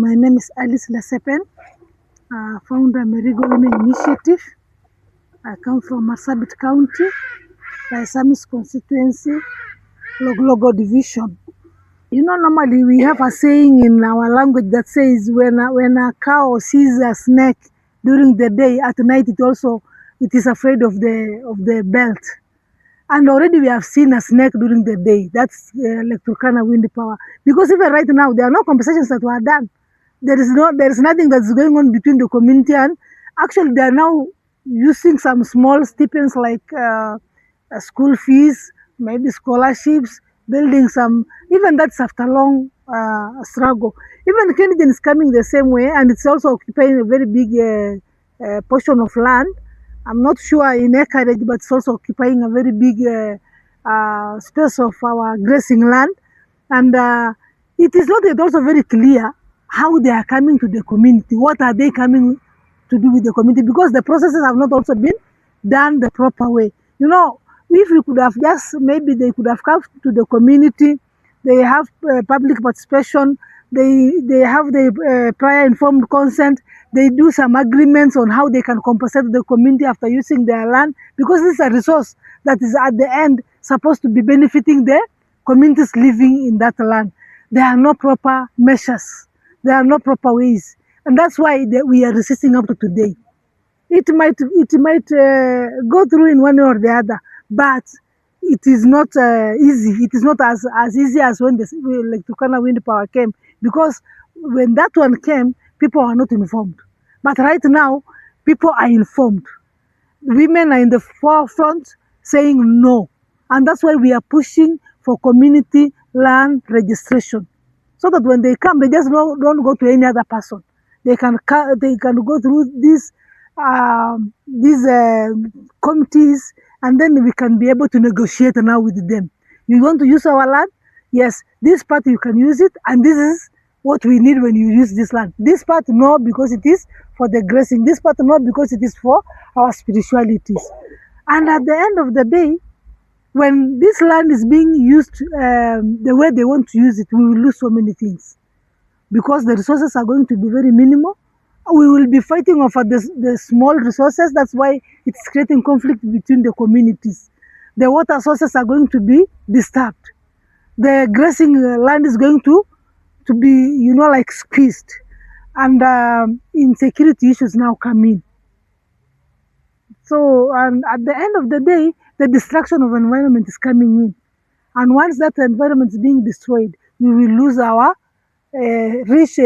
My name is Alice Lesepen, founder Merigo Women Initiative. I come from Marsabit County, Samis constituency, Loglogo division. You know, normally we have a saying in our language that says when a cow sees a snake during the day, at night it is afraid of the belt. And already we have seen a snake during the day. That's like Turkana wind power. Because even right now, there are no conversations that were done. There is nothing that's going on between the community, and actually they are now using some small stipends like school fees, maybe scholarships, building some, even that's after long struggle. Even KENGEN is coming the same way, and it's also occupying a very big portion of land. I'm not sure in acreage, but it's also occupying a very big space of our grazing land. And it is not yet also very clear how they are coming to the community. What are they coming to do with the community? Because the processes have not also been done the proper way. You know, if we could have just, maybe they could have come to the community, they have public participation, they have the prior informed consent, they do some agreements on how they can compensate the community after using their land, because this is a resource that is at the end supposed to be benefiting the communities living in that land. There are no proper measures, there are no proper ways, and that's why we are resisting up to today. It might go through in one way or the other, but it is not easy. It is not as easy as when the like Turkana wind power came, because when that one came, people are not informed. But right now, people are informed. Women are in the forefront saying no, and that's why we are pushing for community land registration, so that when they come, they just don't go to any other person. They can go through these committees, and then we can be able to negotiate now with them. You want to use our land? Yes, this part you can use it, and this is what we need when you use this land. This part, no, because it is for the grazing. This part, no, because it is for our spiritualities. And at the end of the day, when this land is being used the way they want to use it, we will lose so many things, because the resources are going to be very minimal. We will be fighting over the small resources. That's why it's creating conflict between the communities. The water sources are going to be disturbed. The grazing land is going to be, you know, like squeezed. And insecurity issues now come in. So, and at the end of the day, the destruction of environment is coming in. And once that environment is being destroyed, we will lose our rich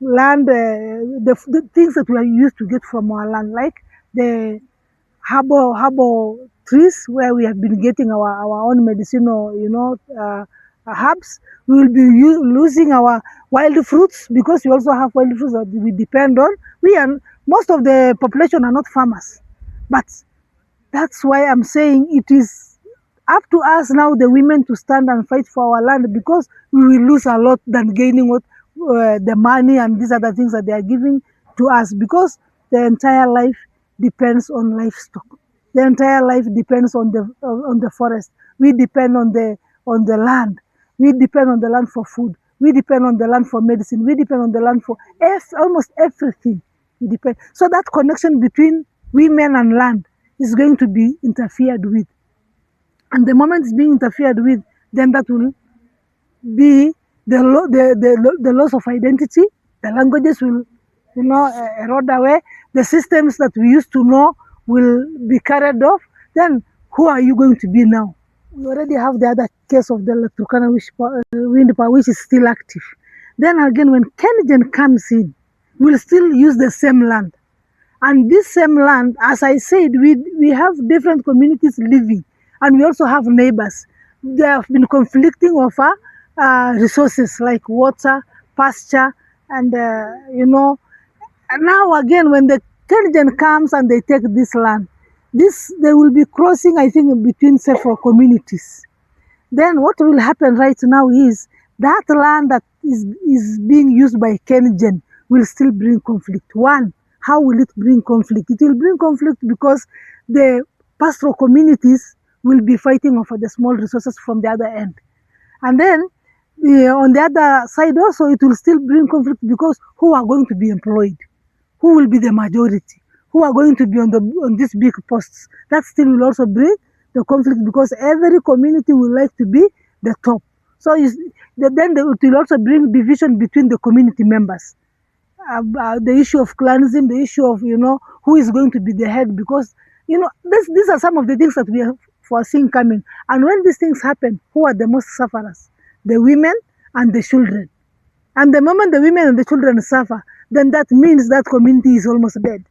land, the things that we are used to get from our land, like the herbal trees, where we have been getting our own medicinal, you know, herbs. We will be losing our wild fruits, because we also have wild fruits that we depend on. Most of the population are not farmers, but that's why I'm saying it is up to us now, the women, to stand and fight for our land, because we will lose a lot than gaining what the money and these other things that they are giving to us, because the entire life depends on livestock. The entire life depends on the forest. We depend on the land. We depend on the land for food. We depend on the land for medicine. We depend on the land for almost everything. We depend. So that connection between women and land is going to be interfered with. And the moment it's being interfered with, then that will be the loss of identity. The languages will, you know, erode away. The systems that we used to know will be carried off. Then who are you going to be now? We already have the other case of the Turkana wind power, which is still active. Then again, when KENGEN comes in, we'll still use the same land. And this same land, as I said, we have different communities living, and we also have neighbors. They have been conflicting over resources like water, pasture, and you know. And now again, when the KENGEN comes and they take this land, they will be crossing, I think, between several communities. Then what will happen right now is that land that is being used by KENGEN will still bring conflict. One, how will it bring conflict? It will bring conflict because the pastoral communities will be fighting over the small resources from the other end. And then On the other side also, it will still bring conflict because who are going to be employed? Who will be the majority? Who are going to be on these big posts? That still will also bring the conflict because every community will like to be the top. So then it will also bring division between the community members. The issue of clansism, the issue of who is going to be the head, because these are some of the things that we are foreseeing coming. And when these things happen, who are the most sufferers? The women and the children. And the moment the women and the children suffer, then that means that community is almost dead.